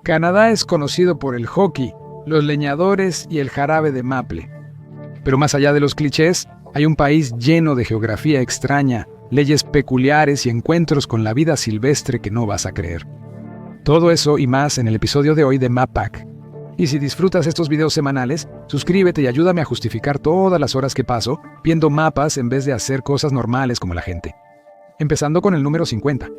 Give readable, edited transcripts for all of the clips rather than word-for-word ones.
Canadá es conocido por el hockey, los leñadores y el jarabe de maple. Pero más allá de los clichés, hay un país lleno de geografía extraña, leyes peculiares y encuentros con la vida silvestre que no vas a creer. Todo eso y más en el episodio de hoy de MapPack. Y si disfrutas estos videos semanales, suscríbete y ayúdame a justificar todas las horas que paso viendo mapas en vez de hacer cosas normales como la gente. Empezando con el número 50.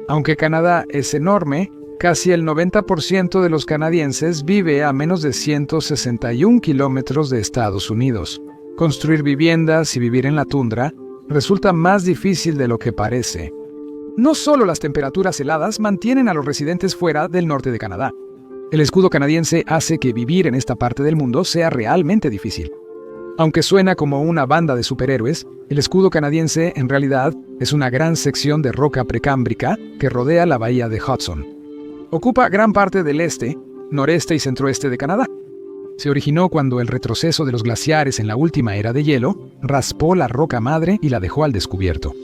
Aunque Canadá es enorme, casi el 90% de los canadienses vive a menos de 161 kilómetros de Estados Unidos. Construir viviendas y vivir en la tundra resulta más difícil de lo que parece. No solo las temperaturas heladas mantienen a los residentes fuera del norte de Canadá. El escudo canadiense hace que vivir en esta parte del mundo sea realmente difícil. Aunque suena como una banda de superhéroes, el escudo canadiense en realidad es una gran sección de roca precámbrica que rodea la bahía de Hudson. Ocupa gran parte del este, noreste y centroeste de Canadá. Se originó cuando el retroceso de los glaciares en la última era de hielo raspó la roca madre y la dejó al descubierto.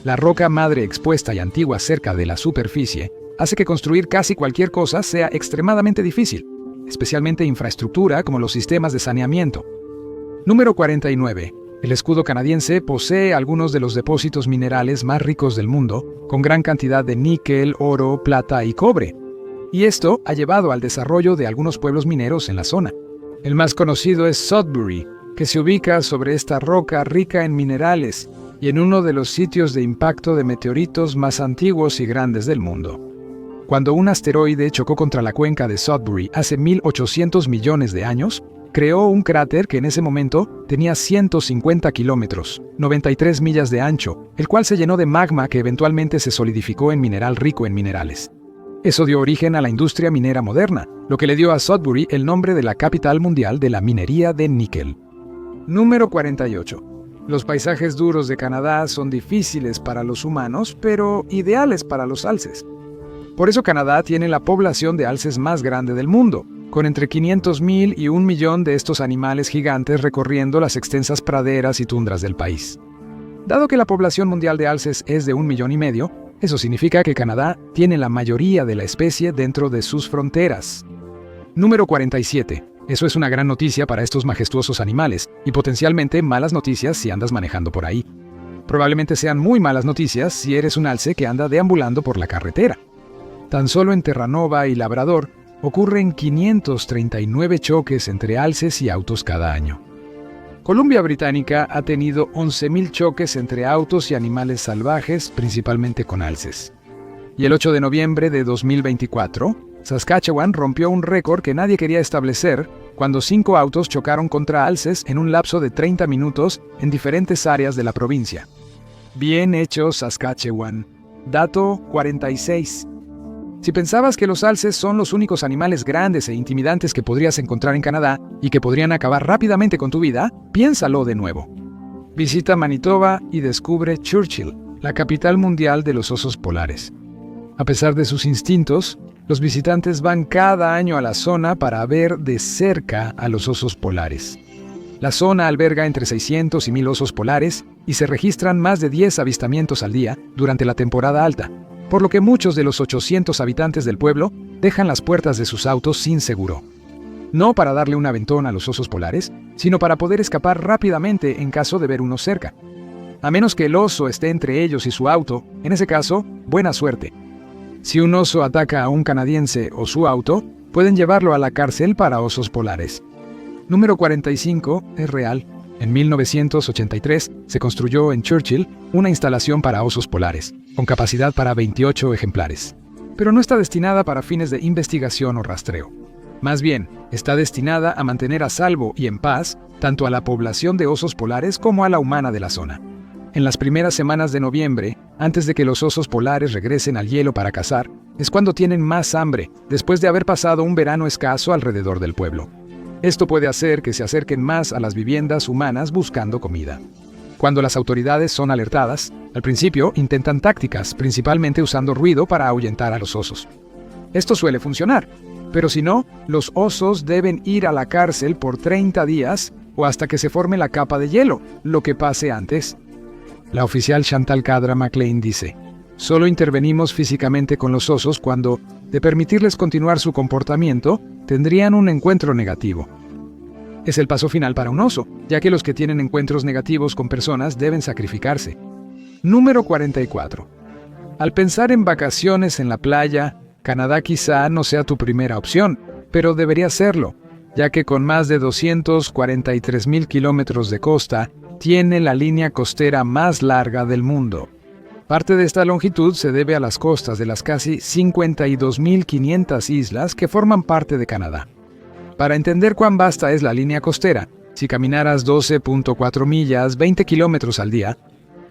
La roca madre expuesta y antigua cerca de la superficie hace que construir casi cualquier cosa sea extremadamente difícil, especialmente infraestructura como los sistemas de saneamiento. Número 49. El escudo canadiense posee algunos de los depósitos minerales más ricos del mundo, con gran cantidad de níquel, oro, plata y cobre. Y esto ha llevado al desarrollo de algunos pueblos mineros en la zona. El más conocido es Sudbury, que se ubica sobre esta roca rica en minerales y en uno de los sitios de impacto de meteoritos más antiguos y grandes del mundo. Cuando un asteroide chocó contra la cuenca de Sudbury hace 1.800 millones de años, creó un cráter que en ese momento tenía 150 kilómetros, 93 millas de ancho, el cual se llenó de magma que eventualmente se solidificó en mineral rico en minerales. Eso dio origen a la industria minera moderna, lo que le dio a Sudbury el nombre de la capital mundial de la minería de níquel. Número 48. Los paisajes duros de Canadá son difíciles para los humanos, pero ideales para los alces. Por eso Canadá tiene la población de alces más grande del mundo, con entre 500,000 y 1 millón de estos animales gigantes recorriendo las extensas praderas y tundras del país. Dado que la población mundial de alces es de 1,5 millones, eso significa que Canadá tiene la mayoría de la especie dentro de sus fronteras. Número 47. Eso es una gran noticia para estos majestuosos animales, y potencialmente malas noticias si andas manejando por ahí. Probablemente sean muy malas noticias si eres un alce que anda deambulando por la carretera. Tan solo en Terranova y Labrador ocurren 539 choques entre alces y autos cada año. Columbia Británica ha tenido 11,000 choques entre autos y animales salvajes, principalmente con alces. Y el 8 de noviembre de 2024, Saskatchewan rompió un récord que nadie quería establecer cuando 5 autos chocaron contra alces en un lapso de 30 minutos en diferentes áreas de la provincia. Bien hecho, Saskatchewan. Dato 46. Si pensabas que los alces son los únicos animales grandes e intimidantes que podrías encontrar en Canadá y que podrían acabar rápidamente con tu vida, piénsalo de nuevo. Visita Manitoba y descubre Churchill, la capital mundial de los osos polares. A pesar de sus instintos, los visitantes van cada año a la zona para ver de cerca a los osos polares. La zona alberga entre 600 y 1,000 osos polares y se registran más de 10 avistamientos al día durante la temporada alta, por lo que muchos de los 800 habitantes del pueblo dejan las puertas de sus autos sin seguro. No para darle un aventón a los osos polares, sino para poder escapar rápidamente en caso de ver uno cerca. A menos que el oso esté entre ellos y su auto, en ese caso, buena suerte. Si un oso ataca a un canadiense o su auto, pueden llevarlo a la cárcel para osos polares. Número 45 es real. En 1983 se construyó en Churchill una instalación para osos polares, con capacidad para 28 ejemplares. Pero no está destinada para fines de investigación o rastreo. Más bien, está destinada a mantener a salvo y en paz tanto a la población de osos polares como a la humana de la zona. En las primeras semanas de noviembre, antes de que los osos polares regresen al hielo para cazar, es cuando tienen más hambre, después de haber pasado un verano escaso alrededor del pueblo. Esto puede hacer que se acerquen más a las viviendas humanas buscando comida. Cuando las autoridades son alertadas, al principio intentan tácticas, principalmente usando ruido para ahuyentar a los osos. Esto suele funcionar, pero si no, los osos deben ir a la cárcel por 30 días o hasta que se forme la capa de hielo, lo que pase antes. La oficial Chantal Cadra McLean dice: Solo intervenimos físicamente con los osos cuando, de permitirles continuar su comportamiento, tendrían un encuentro negativo. Es el paso final para un oso, ya que los que tienen encuentros negativos con personas deben sacrificarse. Número 44. Al pensar en vacaciones en la playa, Canadá quizá no sea tu primera opción, pero debería serlo, ya que con más de 243,000 kilómetros de costa, tiene la línea costera más larga del mundo. Parte de esta longitud se debe a las costas de las casi 52,500 islas que forman parte de Canadá. Para entender cuán vasta es la línea costera, si caminaras 12.4 millas, 20 kilómetros al día,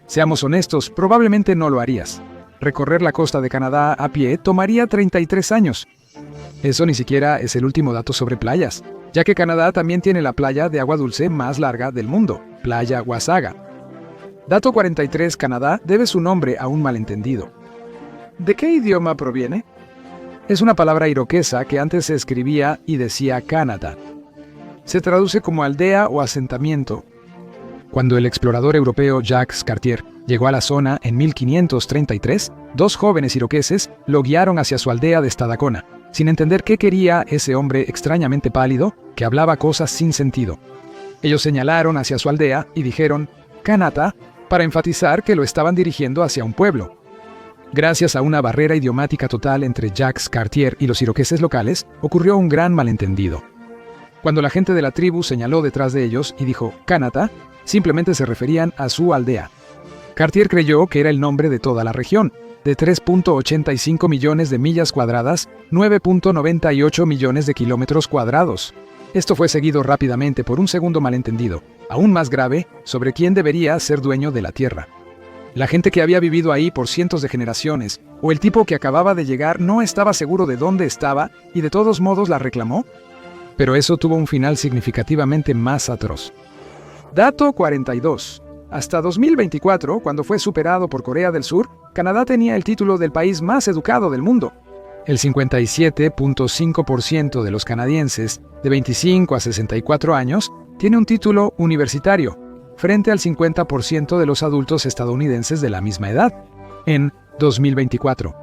seamos honestos, probablemente no lo harías. Recorrer la costa de Canadá a pie tomaría 33 años. Eso ni siquiera es el último dato sobre playas, ya que Canadá también tiene la playa de agua dulce más larga del mundo, Playa Wasaga. Dato 43. Canadá debe su nombre a un malentendido. ¿De qué idioma proviene? Es una palabra iroquesa que antes se escribía y decía Canada. Se traduce como aldea o asentamiento. Cuando el explorador europeo Jacques Cartier llegó a la zona en 1533, dos jóvenes iroqueses lo guiaron hacia su aldea de Stadacona, sin entender qué quería ese hombre extrañamente pálido que hablaba cosas sin sentido. Ellos señalaron hacia su aldea y dijeron Kanata para enfatizar que lo estaban dirigiendo hacia un pueblo. Gracias a una barrera idiomática total entre Jacques Cartier y los iroqueses locales, ocurrió un gran malentendido. Cuando la gente de la tribu señaló detrás de ellos y dijo Kanata, simplemente se referían a su aldea. Cartier creyó que era el nombre de toda la región, de 3.85 millones de millas cuadradas, 9.98 millones de kilómetros cuadrados. Esto fue seguido rápidamente por un segundo malentendido, aún más grave, sobre quién debería ser dueño de la tierra. La gente que había vivido ahí por cientos de generaciones, o el tipo que acababa de llegar no estaba seguro de dónde estaba y de todos modos la reclamó. Pero eso tuvo un final significativamente más atroz. Dato 42. Hasta 2024, cuando fue superado por Corea del Sur, Canadá tenía el título del país más educado del mundo. El 57.5% de los canadienses de 25 a 64 años tiene un título universitario, frente al 50% de los adultos estadounidenses de la misma edad. En 2024,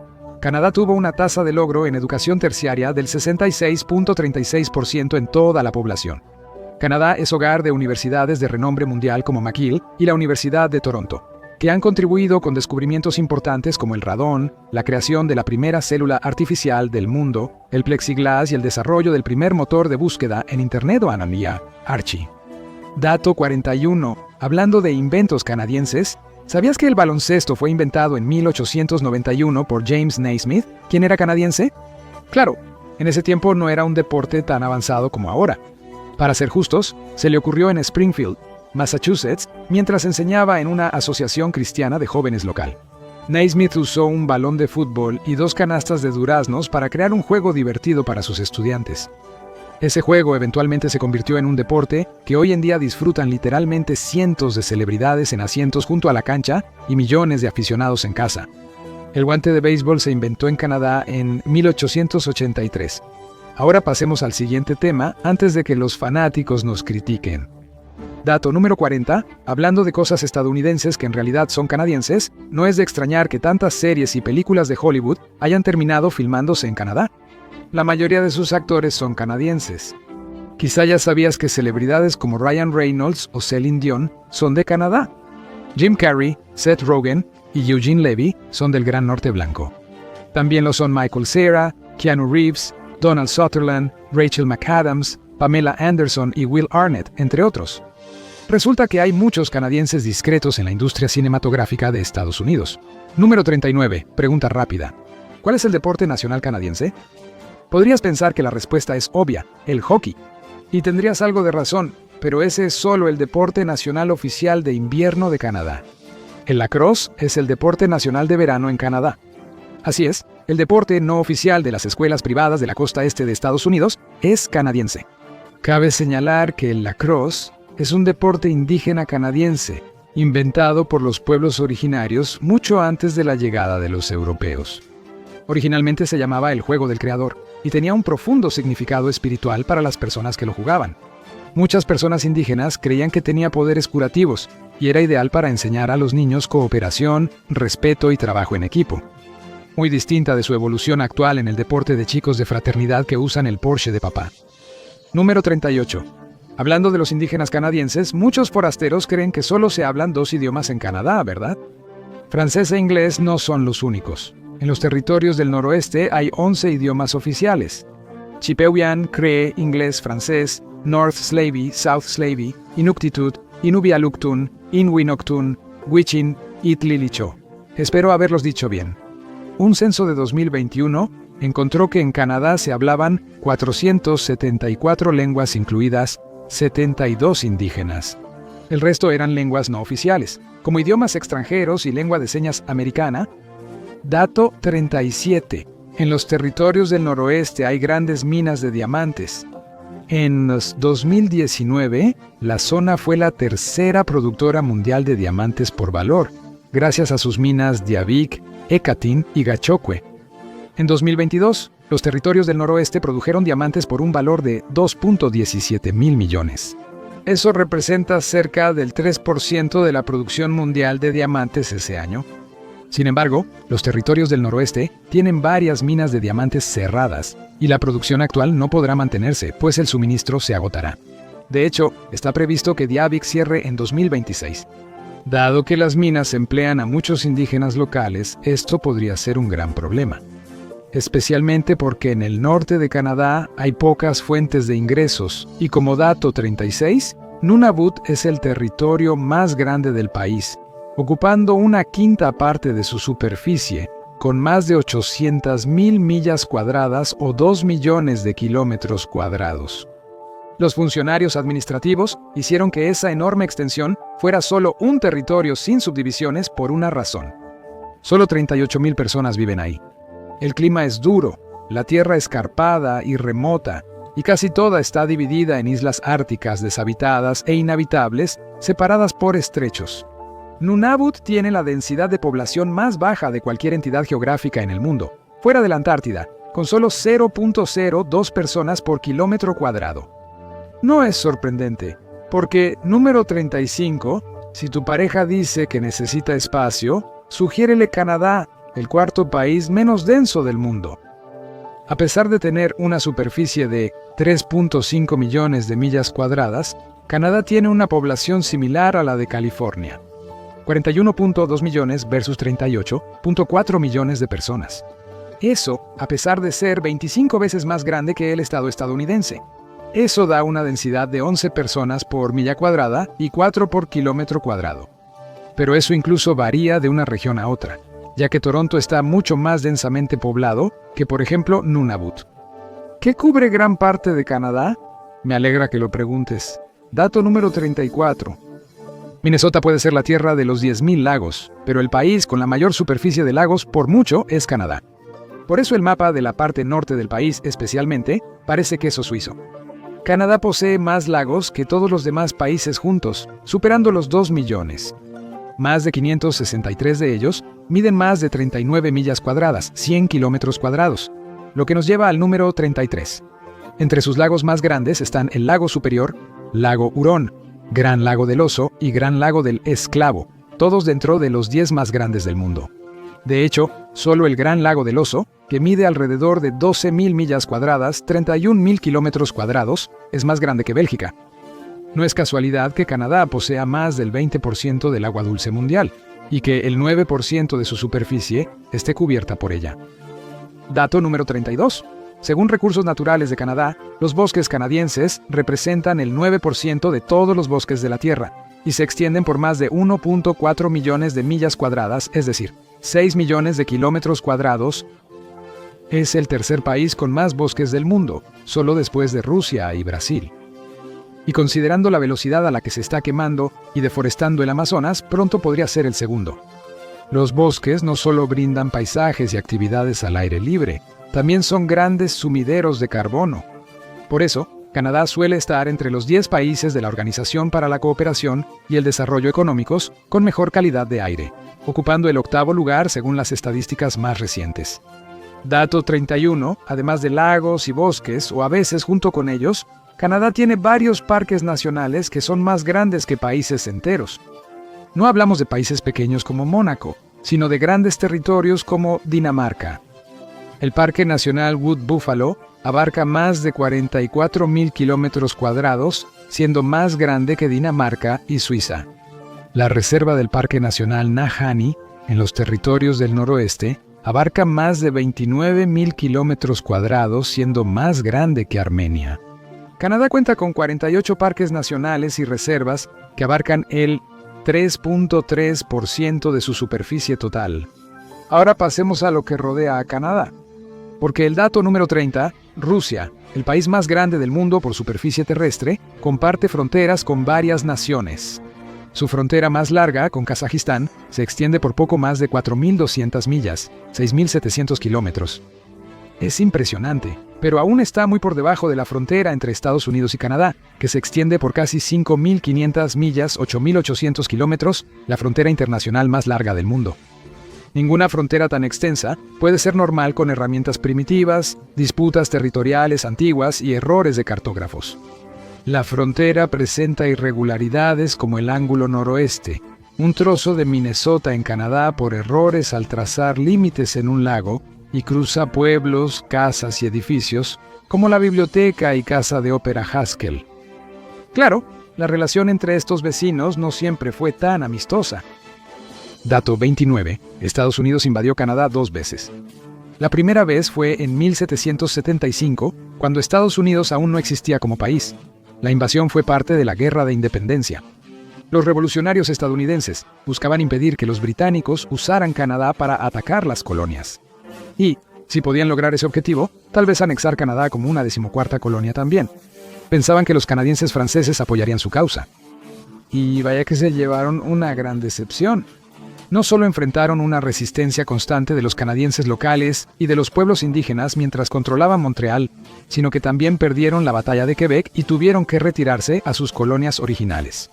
Canadá tuvo una tasa de logro en educación terciaria del 66.36% en toda la población. Canadá es hogar de universidades de renombre mundial como McGill y la Universidad de Toronto, que han contribuido con descubrimientos importantes como el radón, la creación de la primera célula artificial del mundo, el plexiglas y el desarrollo del primer motor de búsqueda en Internet o anomalía, Archie. Dato 41. Hablando de inventos canadienses, ¿sabías que el baloncesto fue inventado en 1891 por James Naismith, quien era canadiense? Claro, en ese tiempo no era un deporte tan avanzado como ahora. Para ser justos, se le ocurrió en Springfield, Massachusetts, mientras enseñaba en una asociación cristiana de jóvenes local. Naismith usó un balón de fútbol y 2 canastas de duraznos para crear un juego divertido para sus estudiantes. Ese juego eventualmente se convirtió en un deporte que hoy en día disfrutan literalmente cientos de celebridades en asientos junto a la cancha y millones de aficionados en casa. El guante de béisbol se inventó en Canadá en 1883. Ahora pasemos al siguiente tema antes de que los fanáticos nos critiquen. Dato número 40. Hablando de cosas estadounidenses que en realidad son canadienses, no es de extrañar que tantas series y películas de Hollywood hayan terminado filmándose en Canadá. La mayoría de sus actores son canadienses. Quizá ya sabías que celebridades como Ryan Reynolds o Celine Dion son de Canadá. Jim Carrey, Seth Rogen y Eugene Levy son del Gran Norte Blanco. También lo son Michael Cera, Keanu Reeves, Donald Sutherland, Rachel McAdams, Pamela Anderson y Will Arnett, entre otros. Resulta que hay muchos canadienses discretos en la industria cinematográfica de Estados Unidos. Número 39. Pregunta rápida. ¿Cuál es el deporte nacional canadiense? Podrías pensar que la respuesta es obvia, el hockey. Y tendrías algo de razón, pero ese es solo el deporte nacional oficial de invierno de Canadá. El lacrosse es el deporte nacional de verano en Canadá. Así es, el deporte no oficial de las escuelas privadas de la costa este de Estados Unidos es canadiense. Cabe señalar que el lacrosse es un deporte indígena canadiense, inventado por los pueblos originarios mucho antes de la llegada de los europeos. Originalmente se llamaba el juego del creador y tenía un profundo significado espiritual para las personas que lo jugaban. Muchas personas indígenas creían que tenía poderes curativos y era ideal para enseñar a los niños cooperación, respeto y trabajo en equipo. Muy distinta de su evolución actual en el deporte de chicos de fraternidad que usan el Porsche de papá. Número 38. Hablando de los indígenas canadienses, muchos forasteros creen que solo se hablan 2 idiomas en Canadá, ¿verdad? Francés e inglés no son los únicos. En los territorios del noroeste hay 11 idiomas oficiales. Chipewyan, Cree, inglés, francés, North Slavey, South Slavey, Inuktitut, Inuvialuktun, Inwinoktun, Wichin y Tlilicho. Espero haberlos dicho bien. Un censo de 2021 encontró que en Canadá se hablaban 474 lenguas, incluidas 72 indígenas. El resto eran lenguas no oficiales, como idiomas extranjeros y lengua de señas americana. Dato 37. En los territorios del noroeste hay grandes minas de diamantes. En 2019, la zona fue la tercera productora mundial de diamantes por valor, gracias a sus minas Diavik, Ekatin y Gachokwe. En 2022, los territorios del noroeste produjeron diamantes por un valor de 2.17 mil millones. Eso representa cerca del 3% de la producción mundial de diamantes ese año. Sin embargo, los territorios del noroeste tienen varias minas de diamantes cerradas y la producción actual no podrá mantenerse, pues el suministro se agotará. De hecho, está previsto que Diavik cierre en 2026. Dado que las minas emplean a muchos indígenas locales, esto podría ser un gran problema. Especialmente porque en el norte de Canadá hay pocas fuentes de ingresos, y como dato 36, Nunavut es el territorio más grande del país, ocupando una quinta parte de su superficie, con más de 800,000 millas cuadradas o 2 millones de kilómetros cuadrados. Los funcionarios administrativos hicieron que esa enorme extensión fuera solo un territorio sin subdivisiones por una razón. Solo 38,000 personas viven ahí. El clima es duro, la tierra escarpada y remota, y casi toda está dividida en islas árticas deshabitadas e inhabitables, separadas por estrechos. Nunavut tiene la densidad de población más baja de cualquier entidad geográfica en el mundo, fuera de la Antártida, con solo 0.02 personas por kilómetro cuadrado. No es sorprendente, porque número 35, si tu pareja dice que necesita espacio, sugiérele Canadá, el cuarto país menos denso del mundo. A pesar de tener una superficie de 3.5 millones de millas cuadradas, Canadá tiene una población similar a la de California. 41.2 millones versus 38.4 millones de personas. Eso, a pesar de ser 25 veces más grande que el estado estadounidense. Eso da una densidad de 11 personas por milla cuadrada y 4 por kilómetro cuadrado. Pero eso incluso varía de una región a otra, ya que Toronto está mucho más densamente poblado que, por ejemplo, Nunavut. ¿Qué cubre gran parte de Canadá? Me alegra que lo preguntes. Dato número 34. Minnesota puede ser la tierra de los 10,000 lagos, pero el país con la mayor superficie de lagos por mucho es Canadá. Por eso el mapa de la parte norte del país, especialmente, parece queso suizo. Canadá posee más lagos que todos los demás países juntos, superando los 2 millones. Más de 563 de ellos miden más de 39 millas cuadradas, 100 kilómetros cuadrados, lo que nos lleva al número 33. Entre sus lagos más grandes están el Lago Superior, Lago Hurón, Gran Lago del Oso y Gran Lago del Esclavo, todos dentro de los 10 más grandes del mundo. De hecho, solo el Gran Lago del Oso, que mide alrededor de 12,000 millas cuadradas, 31,000 kilómetros cuadrados, es más grande que Bélgica. No es casualidad que Canadá posea más del 20% del agua dulce mundial y que el 9% de su superficie esté cubierta por ella. Dato número 32. Según Recursos Naturales de Canadá, los bosques canadienses representan el 9% de todos los bosques de la Tierra y se extienden por más de 1.4 millones de millas cuadradas, es decir, 6 millones de kilómetros cuadrados. Es el tercer país con más bosques del mundo, solo después de Rusia y Brasil. Y considerando la velocidad a la que se está quemando y deforestando el Amazonas, pronto podría ser el segundo. Los bosques no solo brindan paisajes y actividades al aire libre, también son grandes sumideros de carbono. Por eso, Canadá suele estar entre los 10 países de la Organización para la Cooperación y el Desarrollo Económicos con mejor calidad de aire, ocupando el 8º lugar según las estadísticas más recientes. Dato 31, además de lagos y bosques, o a veces junto con ellos, Canadá tiene varios parques nacionales que son más grandes que países enteros. no hablamos de países pequeños como Mónaco, sino de grandes territorios como Dinamarca. El Parque Nacional Wood Buffalo abarca más de 44.000 kilómetros cuadrados, siendo más grande que Dinamarca y Suiza. La reserva del Parque Nacional Nahanni, en los territorios del noroeste, abarca más de 29.000 kilómetros cuadrados, siendo más grande que Armenia. Canadá cuenta con 48 parques nacionales y reservas que abarcan el 3.3% de su superficie total. Ahora pasemos a lo que rodea a Canadá. Porque el dato número 30, Rusia, el país más grande del mundo por superficie terrestre, comparte fronteras con varias naciones. Su frontera más larga, con Kazajistán, se extiende por poco más de 4.200 millas, 6.700 kilómetros. Es impresionante, pero aún está muy por debajo de la frontera entre Estados Unidos y Canadá, que se extiende por casi 5.500 millas, 8.800 kilómetros, la frontera internacional más larga del mundo. Ninguna frontera tan extensa puede ser normal con herramientas primitivas, disputas territoriales antiguas y errores de cartógrafos. La frontera presenta irregularidades como el ángulo noroeste, un trozo de Minnesota en Canadá por errores al trazar límites en un lago, y cruza pueblos, casas y edificios, como la biblioteca y casa de ópera Haskell. Claro, la relación entre estos vecinos no siempre fue tan amistosa. Dato 29. Estados Unidos invadió Canadá 2 veces. La primera vez fue en 1775, cuando Estados Unidos aún no existía como país. La invasión fue parte de la Guerra de Independencia. Los revolucionarios estadounidenses buscaban impedir que los británicos usaran Canadá para atacar las colonias. Y, si podían lograr ese objetivo, tal vez anexar Canadá como una 14ª colonia también. Pensaban que los canadienses franceses apoyarían su causa. Y vaya que se llevaron una gran decepción. No solo enfrentaron una resistencia constante de los canadienses locales y de los pueblos indígenas mientras controlaban Montreal, sino que también perdieron la batalla de Quebec y tuvieron que retirarse a sus colonias originales.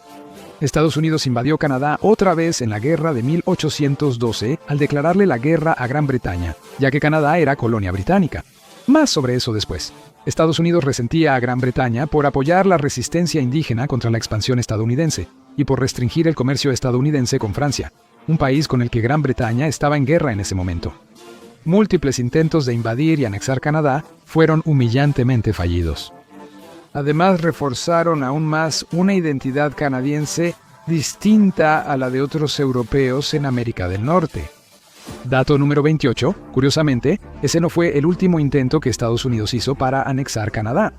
Estados Unidos invadió Canadá otra vez en la guerra de 1812 al declararle la guerra a Gran Bretaña, ya que Canadá era colonia británica. Más sobre eso después. Estados Unidos resentía a Gran Bretaña por apoyar la resistencia indígena contra la expansión estadounidense y por restringir el comercio estadounidense con Francia, un país con el que Gran Bretaña estaba en guerra en ese momento. Múltiples intentos de invadir y anexar Canadá fueron humillantemente fallidos. Además, reforzaron aún más una identidad canadiense distinta a la de otros europeos en América del Norte. Dato número 28, curiosamente, ese no fue el último intento que Estados Unidos hizo para anexar Canadá.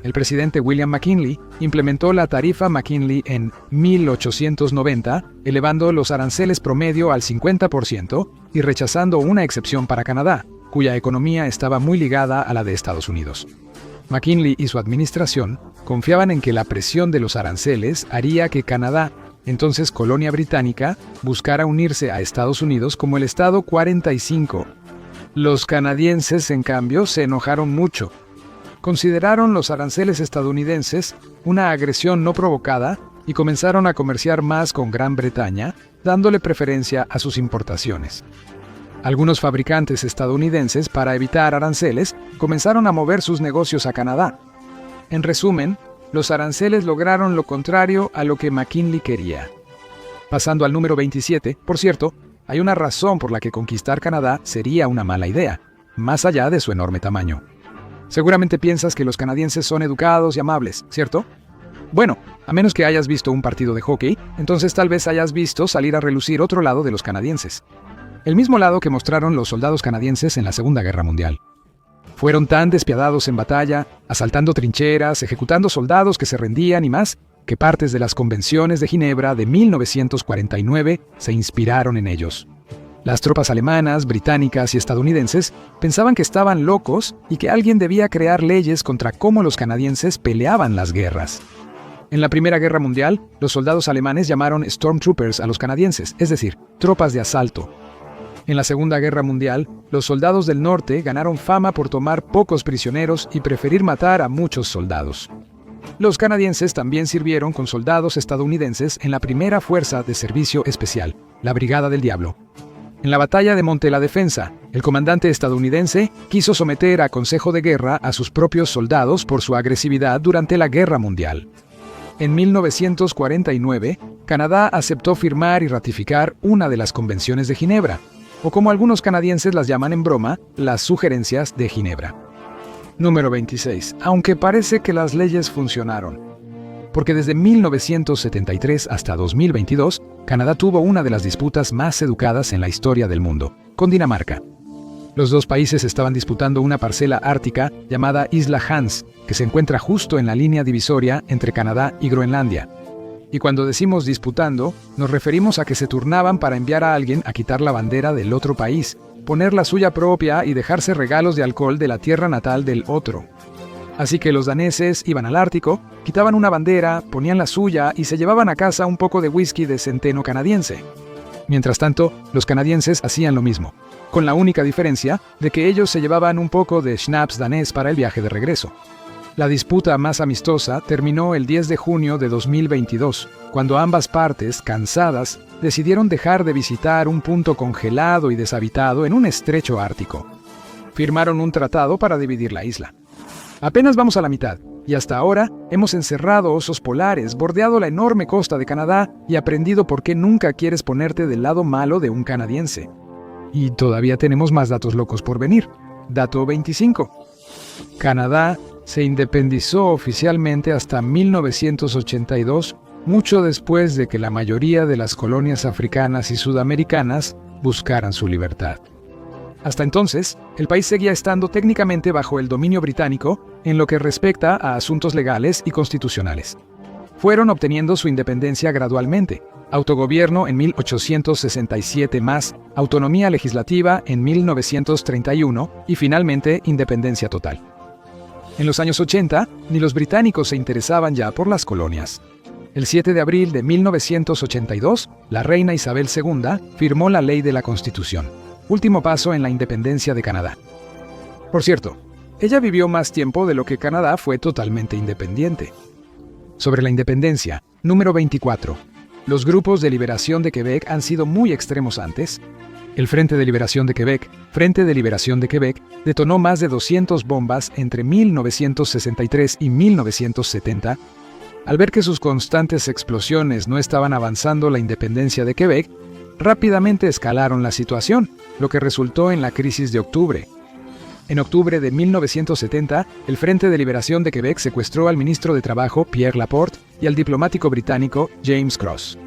El presidente William McKinley implementó la tarifa McKinley en 1890, elevando los aranceles promedio al 50% y rechazando una excepción para Canadá, cuya economía estaba muy ligada a la de Estados Unidos. McKinley y su administración confiaban en que la presión de los aranceles haría que Canadá, entonces colonia británica, buscara unirse a Estados Unidos como el Estado 45. Los canadienses, en cambio, se enojaron mucho. Consideraron los aranceles estadounidenses una agresión no provocada y comenzaron a comerciar más con Gran Bretaña, dándole preferencia a sus importaciones. Algunos fabricantes estadounidenses, para evitar aranceles, comenzaron a mover sus negocios a Canadá. En resumen, los aranceles lograron lo contrario a lo que McKinley quería. Pasando al número 27, por cierto, hay una razón por la que conquistar Canadá sería una mala idea, más allá de su enorme tamaño. Seguramente piensas que los canadienses son educados y amables, ¿cierto? Bueno, a menos que hayas visto un partido de hockey, entonces tal vez hayas visto salir a relucir otro lado de los canadienses. El mismo lado que mostraron los soldados canadienses en la Segunda Guerra Mundial. Fueron tan despiadados en batalla, asaltando trincheras, ejecutando soldados que se rendían y más, que partes de las convenciones de Ginebra de 1949 se inspiraron en ellos. Las tropas alemanas, británicas y estadounidenses pensaban que estaban locos y que alguien debía crear leyes contra cómo los canadienses peleaban las guerras. En la Primera Guerra Mundial, los soldados alemanes llamaron Stormtroopers a los canadienses, es decir, tropas de asalto. En la Segunda Guerra Mundial, los soldados del norte ganaron fama por tomar pocos prisioneros y preferir matar a muchos soldados. Los canadienses también sirvieron con soldados estadounidenses en la primera fuerza de servicio especial, la Brigada del Diablo. En la batalla de Monte la Defensa, el comandante estadounidense quiso someter a consejo de guerra a sus propios soldados por su agresividad durante la Guerra Mundial. En 1949, Canadá aceptó firmar y ratificar una de las convenciones de Ginebra, o como algunos canadienses las llaman en broma, las Sugerencias de Ginebra. Número 26. Aunque parece que las leyes funcionaron. Porque desde 1973 hasta 2022, Canadá tuvo una de las disputas más educadas en la historia del mundo, con Dinamarca. Los dos países estaban disputando una parcela ártica llamada Isla Hans, que se encuentra justo en la línea divisoria entre Canadá y Groenlandia. Y cuando decimos disputando, nos referimos a que se turnaban para enviar a alguien a quitar la bandera del otro país, poner la suya propia y dejarse regalos de alcohol de la tierra natal del otro. Así que los daneses iban al Ártico, quitaban una bandera, ponían la suya y se llevaban a casa un poco de whisky de centeno canadiense. Mientras tanto, los canadienses hacían lo mismo, con la única diferencia de que ellos se llevaban un poco de schnapps danés para el viaje de regreso. La disputa más amistosa terminó el 10 de junio de 2022, cuando ambas partes, cansadas, decidieron dejar de visitar un punto congelado y deshabitado en un estrecho ártico. Firmaron un tratado para dividir la isla. Apenas vamos a la mitad, y hasta ahora hemos encerrado osos polares, bordeado la enorme costa de Canadá y aprendido por qué nunca quieres ponerte del lado malo de un canadiense. Y todavía tenemos más datos locos por venir. Dato 25. Canadá se independizó oficialmente hasta 1982, mucho después de que la mayoría de las colonias africanas y sudamericanas buscaran su libertad. Hasta entonces, el país seguía estando técnicamente bajo el dominio británico en lo que respecta a asuntos legales y constitucionales. Fueron obteniendo su independencia gradualmente, autogobierno en 1867 más, autonomía legislativa en 1931 y finalmente independencia total. En los años 80, ni los británicos se interesaban ya por las colonias. El 7 de abril de 1982, la reina Isabel II firmó la Ley de la Constitución, último paso en la independencia de Canadá. Por cierto, ella vivió más tiempo de lo que Canadá fue totalmente independiente. Sobre la independencia, número 24. Los grupos de liberación de Quebec han sido muy extremos antes. El Frente de Liberación de Quebec, detonó más de 200 bombas entre 1963 y 1970. Al ver que sus constantes explosiones no estaban avanzando la independencia de Quebec, rápidamente escalaron la situación, lo que resultó en la crisis de octubre. En octubre de 1970, el Frente de Liberación de Quebec secuestró al ministro de Trabajo Pierre Laporte y al diplomático británico James Cross.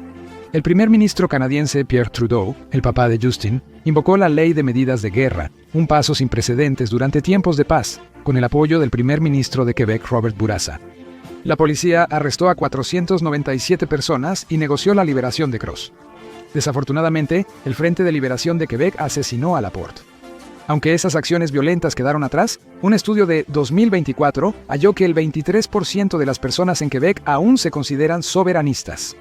El primer ministro canadiense Pierre Trudeau, el papá de Justin, invocó la Ley de Medidas de Guerra, un paso sin precedentes durante tiempos de paz, con el apoyo del primer ministro de Quebec, Robert Bourassa. La policía arrestó a 497 personas y negoció la liberación de Cross. Desafortunadamente, el Frente de Liberación de Quebec asesinó a Laporte. Aunque esas acciones violentas quedaron atrás, un estudio de 2024 halló que el 23% de las personas en Quebec aún se consideran soberanistas.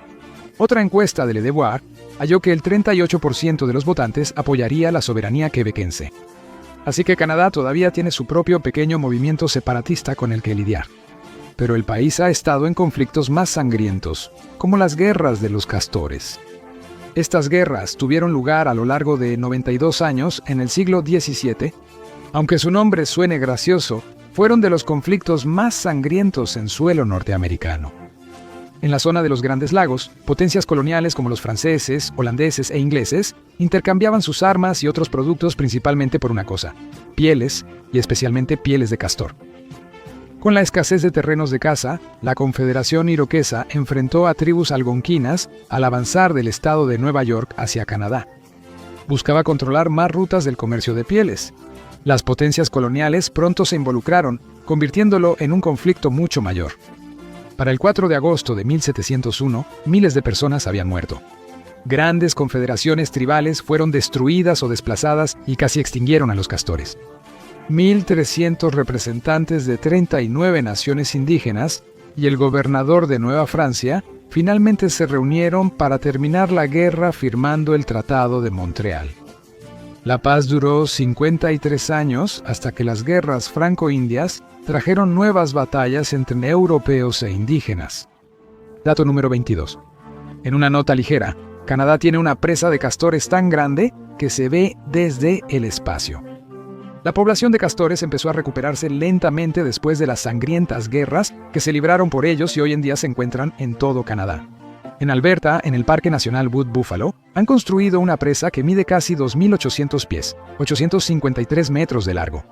Otra encuesta de Le Devoir halló que el 38% de los votantes apoyaría la soberanía quebequense. Así que Canadá todavía tiene su propio pequeño movimiento separatista con el que lidiar. Pero el país ha estado en conflictos más sangrientos, como las guerras de los castores. Estas guerras tuvieron lugar a lo largo de 92 años en el siglo XVII. Aunque su nombre suene gracioso, fueron de los conflictos más sangrientos en suelo norteamericano. En la zona de los Grandes Lagos, potencias coloniales como los franceses, holandeses e ingleses intercambiaban sus armas y otros productos principalmente por una cosa: pieles, y especialmente pieles de castor. Con la escasez de terrenos de caza, la Confederación Iroquesa enfrentó a tribus algonquinas al avanzar del estado de Nueva York hacia Canadá. Buscaba controlar más rutas del comercio de pieles. Las potencias coloniales pronto se involucraron, convirtiéndolo en un conflicto mucho mayor. Para el 4 de agosto de 1701, miles de personas habían muerto. Grandes confederaciones tribales fueron destruidas o desplazadas y casi extinguieron a los castores. 1.300 representantes de 39 naciones indígenas y el gobernador de Nueva Francia finalmente se reunieron para terminar la guerra firmando el Tratado de Montreal. La paz duró 53 años hasta que las guerras franco-indias trajeron nuevas batallas entre europeos e indígenas. Dato número 22. En una nota ligera, Canadá tiene una presa de castores tan grande que se ve desde el espacio. La población de castores empezó a recuperarse lentamente después de las sangrientas guerras que se libraron por ellos y hoy en día se encuentran en todo Canadá. En Alberta, en el Parque Nacional Wood Buffalo, han construido una presa que mide casi 2.800 pies, 853 metros de largo.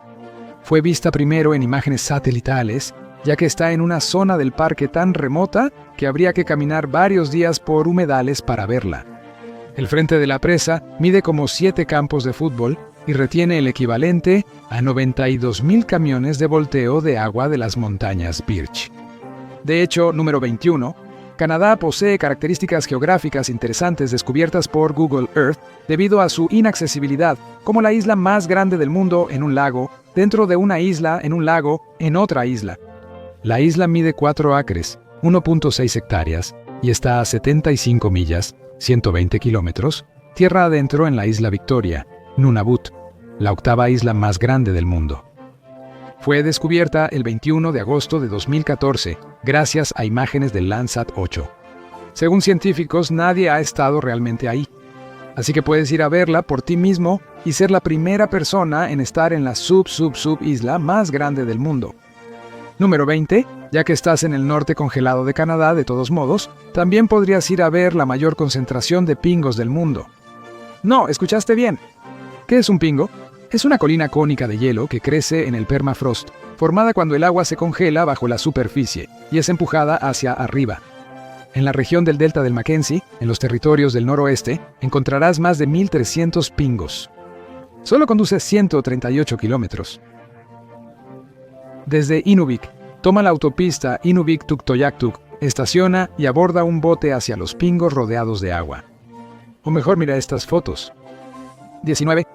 Fue vista primero en imágenes satelitales, ya que está en una zona del parque tan remota que habría que caminar varios días por humedales para verla. El frente de la presa mide como 7 campos de fútbol y retiene el equivalente a 92.000 camiones de volteo de agua de las montañas Birch. De hecho, número 21, Canadá posee características geográficas interesantes descubiertas por Google Earth debido a su inaccesibilidad, como la isla más grande del mundo en un lago, dentro de una isla en un lago en otra isla. La isla mide 4 acres, 1.6 hectáreas, y está a 75 millas, 120 kilómetros, tierra adentro en la isla Victoria, Nunavut, la octava isla más grande del mundo. Fue descubierta el 21 de agosto de 2014, gracias a imágenes del Landsat 8. Según científicos, nadie ha estado realmente ahí. Así que puedes ir a verla por ti mismo y ser la primera persona en estar en la sub-isla más grande del mundo. Número 20. Ya que estás en el norte congelado de Canadá, de todos modos, también podrías ir a ver la mayor concentración de pingos del mundo. No, escuchaste bien. ¿Qué es un pingo? Es una colina cónica de hielo que crece en el permafrost, formada cuando el agua se congela bajo la superficie y es empujada hacia arriba. En la región del delta del Mackenzie, en los territorios del noroeste, encontrarás más de 1.300 pingos. Solo conduce 138 kilómetros. Desde Inuvik, toma la autopista Inuvik-Tuktoyaktuk, estaciona y aborda un bote hacia los pingos rodeados de agua. O mejor, mira estas fotos. 19.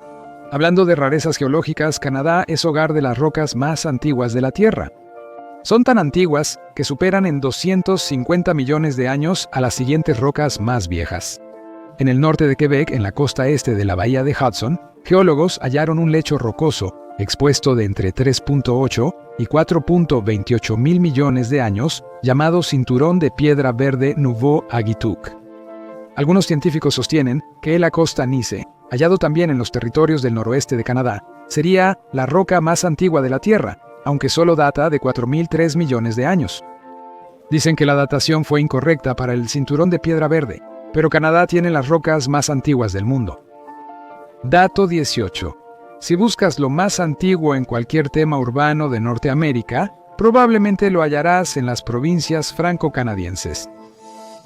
Hablando de rarezas geológicas, Canadá es hogar de las rocas más antiguas de la Tierra. Son tan antiguas que superan en 250 millones de años a las siguientes rocas más viejas. En el norte de Quebec, en la costa este de la bahía de Hudson, geólogos hallaron un lecho rocoso expuesto de entre 3.8 y 4.28 mil millones de años, llamado Cinturón de Piedra Verde Nouveau-Agituk. Algunos científicos sostienen que el Acosta Nice, hallado también en los territorios del noroeste de Canadá, sería la roca más antigua de la Tierra, aunque solo data de 4.003 millones de años. Dicen que la datación fue incorrecta para el Cinturón de Piedra Verde, pero Canadá tiene las rocas más antiguas del mundo. Dato 18. Si buscas lo más antiguo en cualquier tema urbano de Norteamérica, probablemente lo hallarás en las provincias franco-canadienses.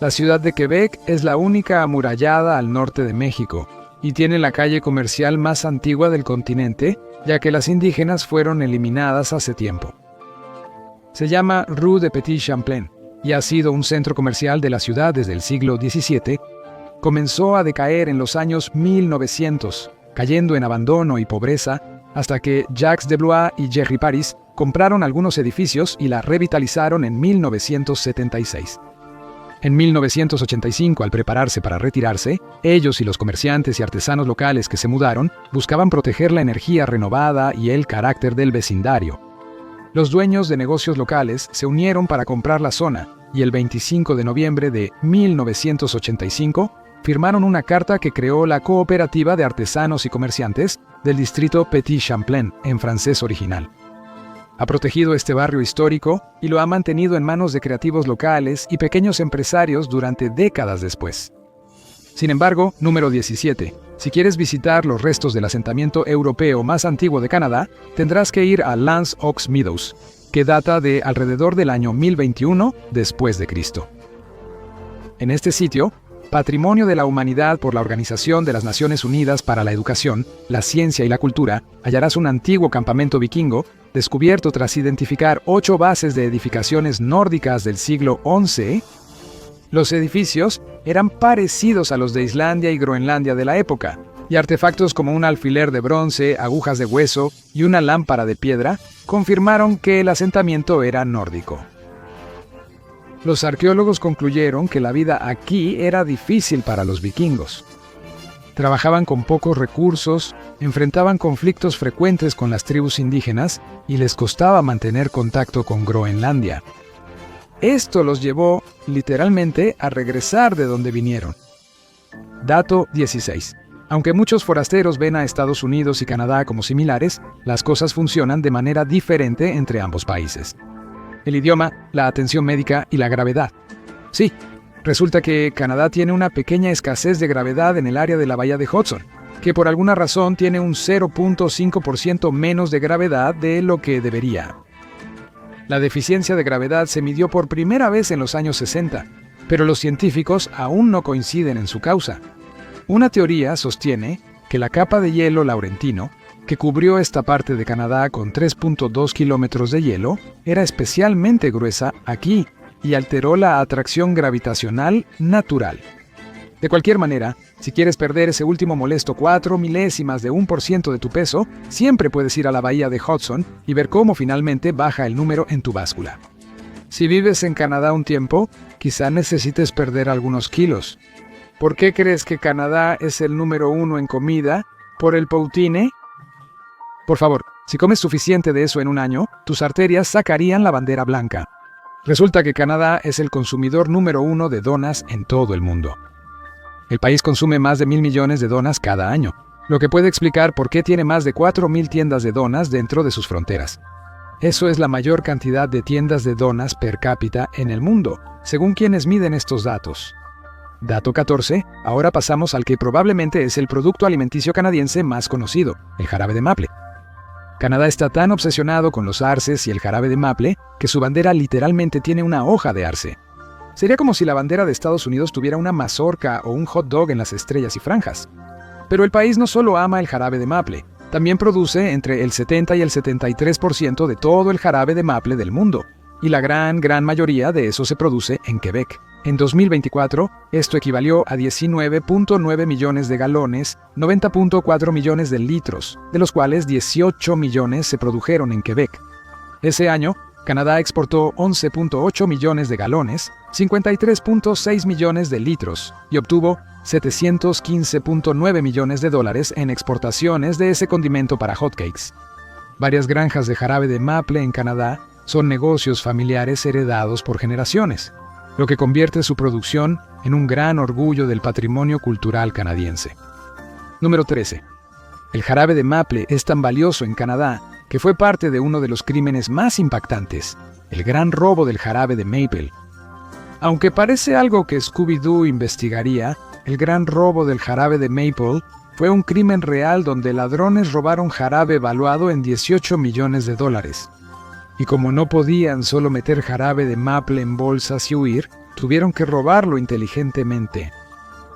La ciudad de Quebec es la única amurallada al norte de México y tiene la calle comercial más antigua del continente, ya que las indígenas fueron eliminadas hace tiempo. Se llama Rue de Petit Champlain y ha sido un centro comercial de la ciudad desde el siglo XVII. Comenzó a decaer en los años 1900, cayendo en abandono y pobreza, hasta que Jacques Deblois y Jerry Paris compraron algunos edificios y la revitalizaron en 1976. En 1985, al prepararse para retirarse, ellos y los comerciantes y artesanos locales que se mudaron buscaban proteger la energía renovada y el carácter del vecindario. Los dueños de negocios locales se unieron para comprar la zona y el 25 de noviembre de 1985 firmaron una carta que creó la Cooperativa de Artesanos y Comerciantes del distrito Petit Champlain, en francés original. Ha protegido este barrio histórico y lo ha mantenido en manos de creativos locales y pequeños empresarios durante décadas después. Sin embargo, número 17. Si quieres visitar los restos del asentamiento europeo más antiguo de Canadá, tendrás que ir a L'Anse aux Meadows, que data de alrededor del año 1021 después de Cristo. En este sitio, Patrimonio de la Humanidad por la Organización de las Naciones Unidas para la Educación, la Ciencia y la Cultura, hallarás un antiguo campamento vikingo descubierto tras identificar 8 bases de edificaciones nórdicas del siglo XI. Los edificios eran parecidos a los de Islandia y Groenlandia de la época, y artefactos como un alfiler de bronce, agujas de hueso y una lámpara de piedra confirmaron que el asentamiento era nórdico. Los arqueólogos concluyeron que la vida aquí era difícil para los vikingos. Trabajaban con pocos recursos, enfrentaban conflictos frecuentes con las tribus indígenas y les costaba mantener contacto con Groenlandia. Esto los llevó, literalmente, a regresar de donde vinieron. Dato 16. Aunque muchos forasteros ven a Estados Unidos y Canadá como similares, las cosas funcionan de manera diferente entre ambos países. El idioma, la atención médica y la gravedad. Sí, Resulta que Canadá tiene una pequeña escasez de gravedad en el área de la bahía de Hudson, que por alguna razón tiene un 0.5% menos de gravedad de lo que debería. La deficiencia de gravedad se midió por primera vez en los años 60, pero los científicos aún no coinciden en su causa. Una teoría sostiene que la capa de hielo laurentino, que cubrió esta parte de Canadá con 3.2 kilómetros de hielo, era especialmente gruesa aquí y alteró la atracción gravitacional natural. De cualquier manera, si quieres perder ese último molesto 4 milésimas de 1% de tu peso, siempre puedes ir a la bahía de Hudson y ver cómo finalmente baja el número en tu báscula. Si vives en Canadá un tiempo, quizá necesites perder algunos kilos. ¿Por qué crees que Canadá es el número 1 en comida? ¿Por el poutine? Por favor, si comes suficiente de eso en un año, tus arterias sacarían la bandera blanca. Resulta que Canadá es el consumidor número 1 de donas en todo el mundo. El país consume más de 1.000 millones de donas cada año, lo que puede explicar por qué tiene más de 4.000 tiendas de donas dentro de sus fronteras. Eso es la mayor cantidad de tiendas de donas per cápita en el mundo, según quienes miden estos datos. Dato 14, ahora pasamos al que probablemente es el producto alimenticio canadiense más conocido, el jarabe de maple. Canadá está tan obsesionado con los arces y el jarabe de maple que su bandera literalmente tiene una hoja de arce. Sería como si la bandera de Estados Unidos tuviera una mazorca o un hot dog en las estrellas y franjas. Pero el país no solo ama el jarabe de maple, también produce entre el 70 y el 73% de todo el jarabe de maple del mundo, y la gran mayoría de eso se produce en Quebec. En 2024, esto equivalió a 19.9 millones de galones, 90.4 millones de litros, de los cuales 18 millones se produjeron en Quebec. Ese año, Canadá exportó 11.8 millones de galones, 53.6 millones de litros y obtuvo 715.9 millones de dólares en exportaciones de ese condimento para hotcakes. Varias granjas de jarabe de maple en Canadá son negocios familiares heredados por generaciones, lo que convierte su producción en un gran orgullo del patrimonio cultural canadiense. Número 13. El jarabe de maple es tan valioso en Canadá que fue parte de uno de los crímenes más impactantes, el gran robo del jarabe de maple. Aunque parece algo que Scooby-Doo investigaría, el gran robo del jarabe de maple fue un crimen real donde ladrones robaron jarabe valuado en 18 millones de dólares. Y como no podían solo meter jarabe de maple en bolsas y huir, tuvieron que robarlo inteligentemente.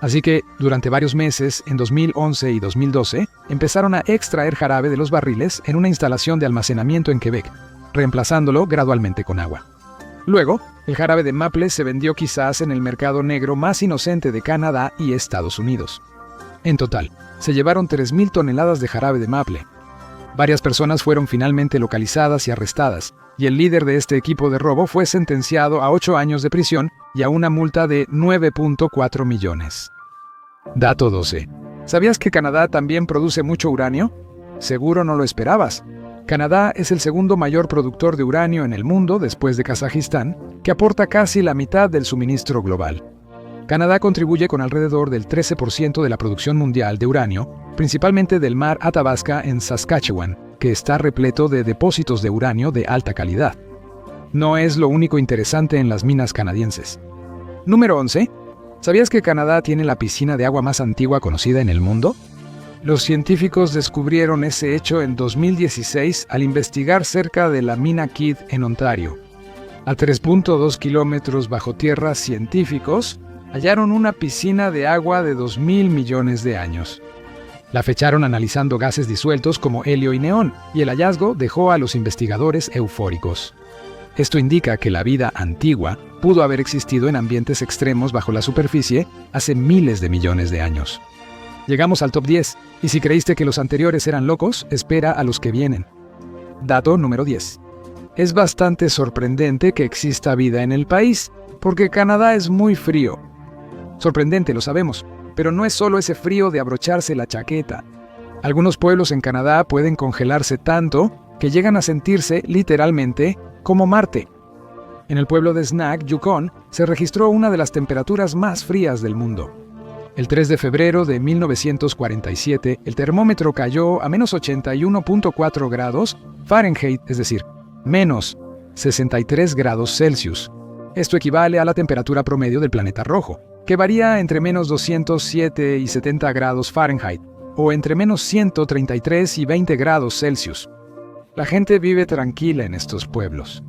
Así que, durante varios meses, en 2011 y 2012, empezaron a extraer jarabe de los barriles en una instalación de almacenamiento en Quebec, reemplazándolo gradualmente con agua. Luego, el jarabe de maple se vendió quizás en el mercado negro más inocente de Canadá y Estados Unidos. En total, se llevaron 3.000 toneladas de jarabe de maple. Varias personas fueron finalmente localizadas y arrestadas, y el líder de este equipo de robo fue sentenciado a 8 años de prisión y a una multa de 9.4 millones. Dato 12. ¿Sabías que Canadá también produce mucho uranio? Seguro no lo esperabas. Canadá es el segundo mayor productor de uranio en el mundo después de Kazajistán, que aporta casi la mitad del suministro global. Canadá contribuye con alrededor del 13% de la producción mundial de uranio, principalmente del mar Athabasca en Saskatchewan, que está repleto de depósitos de uranio de alta calidad. No es lo único interesante en las minas canadienses. Número 11. ¿Sabías que Canadá tiene la piscina de agua más antigua conocida en el mundo? Los científicos descubrieron ese hecho en 2016 al investigar cerca de la mina Kidd en Ontario. A 3.2 kilómetros bajo tierra, científicos hallaron una piscina de agua de 2.000 millones de años. La fecharon analizando gases disueltos como helio y neón, y el hallazgo dejó a los investigadores eufóricos. Esto indica que la vida antigua pudo haber existido en ambientes extremos bajo la superficie hace miles de millones de años. Llegamos al top 10, y si creíste que los anteriores eran locos, espera a los que vienen. Dato número 10. Es bastante sorprendente que exista vida en el país, porque Canadá es muy frío. Sorprendente, lo sabemos, pero no es solo ese frío de abrocharse la chaqueta. Algunos pueblos en Canadá pueden congelarse tanto que llegan a sentirse, literalmente, como Marte. En el pueblo de Snag, Yukon, se registró una de las temperaturas más frías del mundo. El 3 de febrero de 1947, el termómetro cayó a menos 81.4 grados Fahrenheit, es decir, menos 63 grados Celsius. Esto equivale a la temperatura promedio del planeta rojo, que varía entre menos 207 y 70 grados Fahrenheit, o entre menos 133 y 20 grados Celsius. La gente vive tranquila en estos pueblos.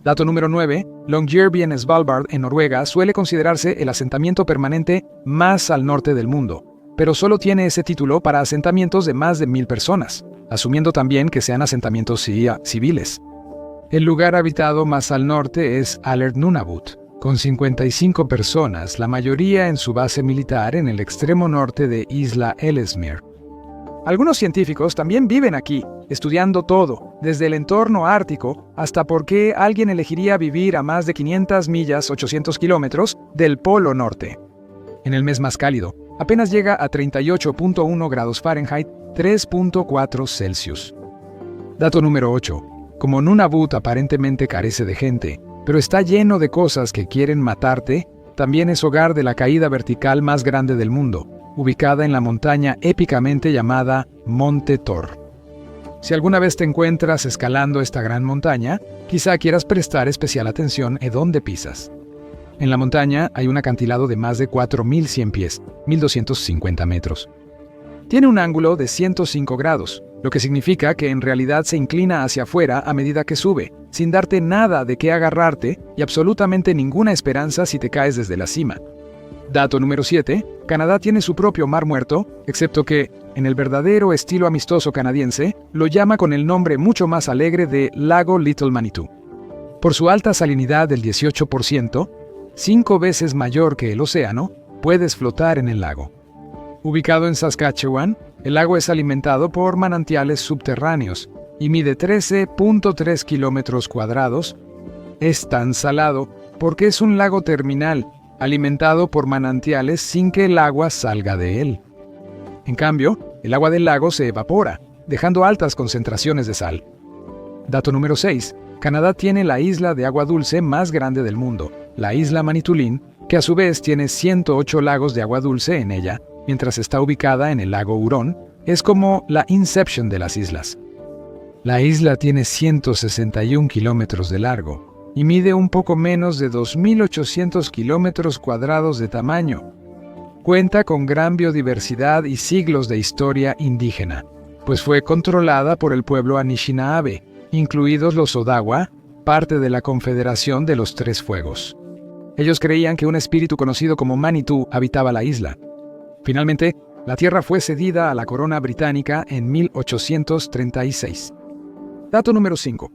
Dato número 9. Longyearbyen en Svalbard, en Noruega, suele considerarse el asentamiento permanente más al norte del mundo, pero solo tiene ese título para asentamientos de más de 1000 personas, asumiendo también que sean asentamientos civiles. El lugar habitado más al norte es Alert-Nunavut, con 55 personas, la mayoría en su base militar en el extremo norte de Isla Ellesmere. Algunos científicos también viven aquí, estudiando todo, desde el entorno ártico hasta por qué alguien elegiría vivir a más de 500 millas, 800 kilómetros, del Polo Norte. En el mes más cálido, apenas llega a 38.1 grados Fahrenheit, 3.4 Celsius. Dato número 8. Como Nunavut aparentemente carece de gente, pero está lleno de cosas que quieren matarte, también es hogar de la caída vertical más grande del mundo, ubicada en la montaña épicamente llamada Monte Thor. Si alguna vez te encuentras escalando esta gran montaña, quizá quieras prestar especial atención en dónde pisas. En la montaña hay un acantilado de más de 4.100 pies, 1.250 metros. Tiene un ángulo de 105 grados, lo que significa que en realidad se inclina hacia afuera a medida que sube, sin darte nada de qué agarrarte y absolutamente ninguna esperanza si te caes desde la cima. Dato número 7. Canadá tiene su propio mar muerto, excepto que, en el verdadero estilo amistoso canadiense, lo llama con el nombre mucho más alegre de Lago Little Manitou. Por su alta salinidad del 18%, 5 veces mayor que el océano, puedes flotar en el lago. Ubicado en Saskatchewan, el lago es alimentado por manantiales subterráneos y mide 13.3 kilómetros cuadrados. Es tan salado porque es un lago terminal, alimentado por manantiales sin que el agua salga de él. En cambio, el agua del lago se evapora, dejando altas concentraciones de sal. Dato número 6. Canadá tiene la isla de agua dulce más grande del mundo, la isla Manitoulin, que a su vez tiene 108 lagos de agua dulce en ella, mientras está ubicada en el lago Hurón. Es como la Inception de las islas. La isla tiene 161 kilómetros de largo y mide un poco menos de 2.800 kilómetros cuadrados de tamaño. Cuenta con gran biodiversidad y siglos de historia indígena, pues fue controlada por el pueblo Anishinaabe, incluidos los Odawa, parte de la Confederación de los Tres Fuegos. Ellos creían que un espíritu conocido como Manitou habitaba la isla. Finalmente, la tierra fue cedida a la corona británica en 1836. Dato número 5.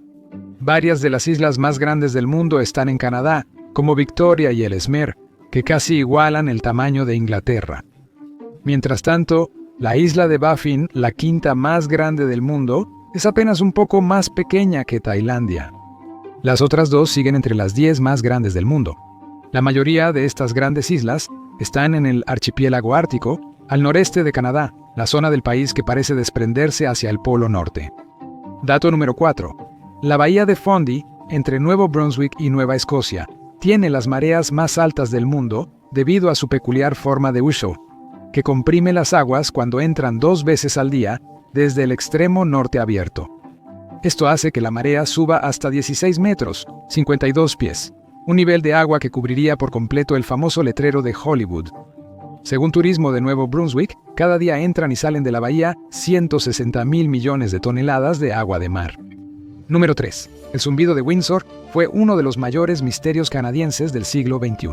Varias de las islas más grandes del mundo están en Canadá, como Victoria y Ellesmere, que casi igualan el tamaño de Inglaterra. Mientras tanto, la isla de Baffin, la quinta más grande del mundo, es apenas un poco más pequeña que Tailandia. Las otras dos siguen entre las 10 más grandes del mundo. La mayoría de estas grandes islas están en el archipiélago ártico, al noreste de Canadá, la zona del país que parece desprenderse hacia el Polo Norte. Dato número 4. La bahía de Fundy, entre Nuevo Brunswick y Nueva Escocia, tiene las mareas más altas del mundo debido a su peculiar forma de uso, que comprime las aguas cuando entran 2 veces al día desde el extremo norte abierto. Esto hace que la marea suba hasta 16 metros, 52 pies, un nivel de agua que cubriría por completo el famoso letrero de Hollywood. Según Turismo de Nuevo Brunswick, cada día entran y salen de la bahía 160.000 millones de toneladas de agua de mar. Número 3. El zumbido de Windsor fue uno de los mayores misterios canadienses del siglo XXI.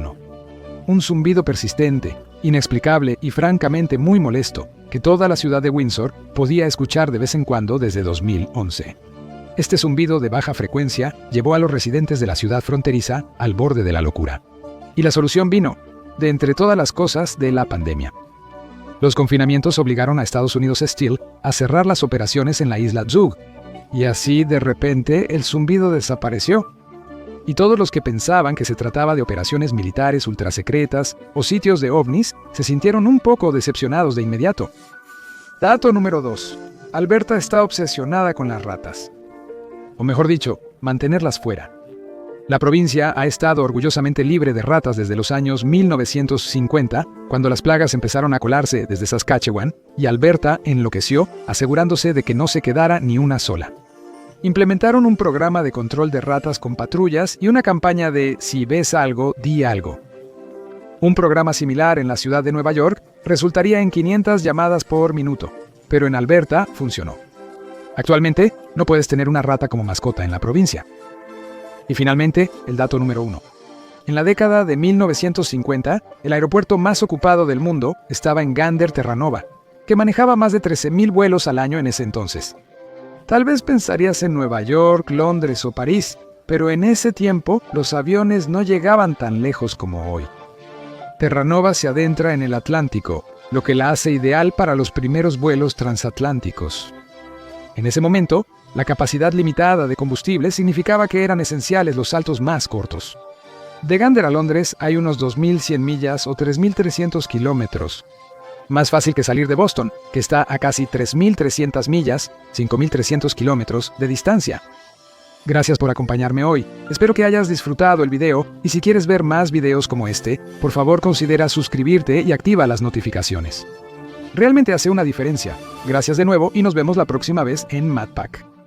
Un zumbido persistente, inexplicable y francamente muy molesto, que toda la ciudad de Windsor podía escuchar de vez en cuando desde 2011. Este zumbido de baja frecuencia llevó a los residentes de la ciudad fronteriza al borde de la locura. Y la solución vino, de entre todas las cosas, de la pandemia. Los confinamientos obligaron a Estados Unidos Steel a cerrar las operaciones en la isla Zug, y así de repente el zumbido desapareció. Y todos los que pensaban que se trataba de operaciones militares ultrasecretas o sitios de ovnis se sintieron un poco decepcionados de inmediato. Dato número 2. Alberta está obsesionada con las ratas. O mejor dicho, mantenerlas fuera. La provincia ha estado orgullosamente libre de ratas desde los años 1950, cuando las plagas empezaron a colarse desde Saskatchewan, y Alberta enloqueció, asegurándose de que no se quedara ni una sola. implementaron un programa de control de ratas con patrullas y una campaña de "si ves algo, di algo". Un programa similar en la ciudad de Nueva York resultaría en 500 llamadas por minuto, pero en Alberta funcionó. Actualmente, no puedes tener una rata como mascota en la provincia. Y finalmente, el dato número 1. En la década de 1950, el aeropuerto más ocupado del mundo estaba en Gander, Terranova, que manejaba más de 13,000 vuelos al año en ese entonces. Tal vez pensarías en Nueva York, Londres o París, pero en ese tiempo los aviones no llegaban tan lejos como hoy. Terranova se adentra en el Atlántico, lo que la hace ideal para los primeros vuelos transatlánticos. En ese momento, la capacidad limitada de combustible significaba que eran esenciales los saltos más cortos. De Gander a Londres hay unos 2,100 millas o 3,300 kilómetros. Más fácil que salir de Boston, que está a casi 3,300 millas, 5,300 kilómetros de distancia. Gracias por acompañarme hoy. Espero que hayas disfrutado el video y si quieres ver más videos como este, por favor considera suscribirte y activa las notificaciones. Realmente hace una diferencia. Gracias de nuevo y nos vemos la próxima vez en MatPack.